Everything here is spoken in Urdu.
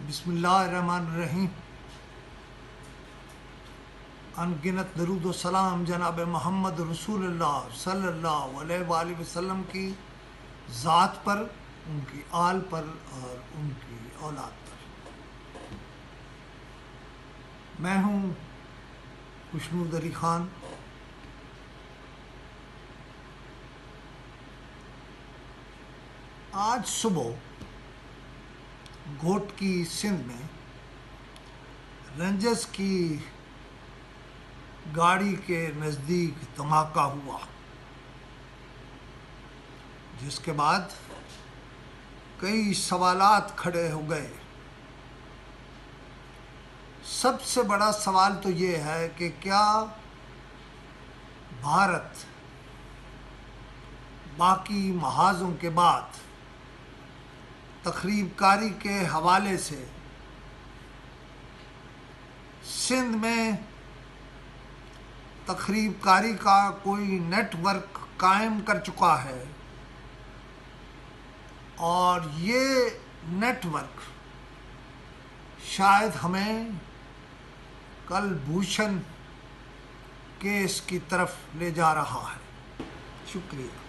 بسم اللہ الرحمن الرحیم۔ انگنت درود و سلام جناب محمد رسول اللہ صلی اللہ علیہ وآلہ وسلم کی ذات پر، ان کی آل پر اور ان کی اولاد پر۔ میں ہوں خوشنود علی خان۔ آج صبح گھوٹ کی سندھ میں رینجرز کی گاڑی کے نزدیک دھماکہ ہوا، جس کے بعد کئی سوالات کھڑے ہو گئے۔ سب سے بڑا سوال تو یہ ہے کہ کیا بھارت باقی محاذوں کے بعد تخریب کاری کے حوالے سے سندھ میں تخریب کاری کا کوئی نیٹ ورک قائم کر چکا ہے، اور یہ نیٹ ورک شاید ہمیں کلبھوشن کیس کی طرف لے جا رہا ہے۔ شکریہ۔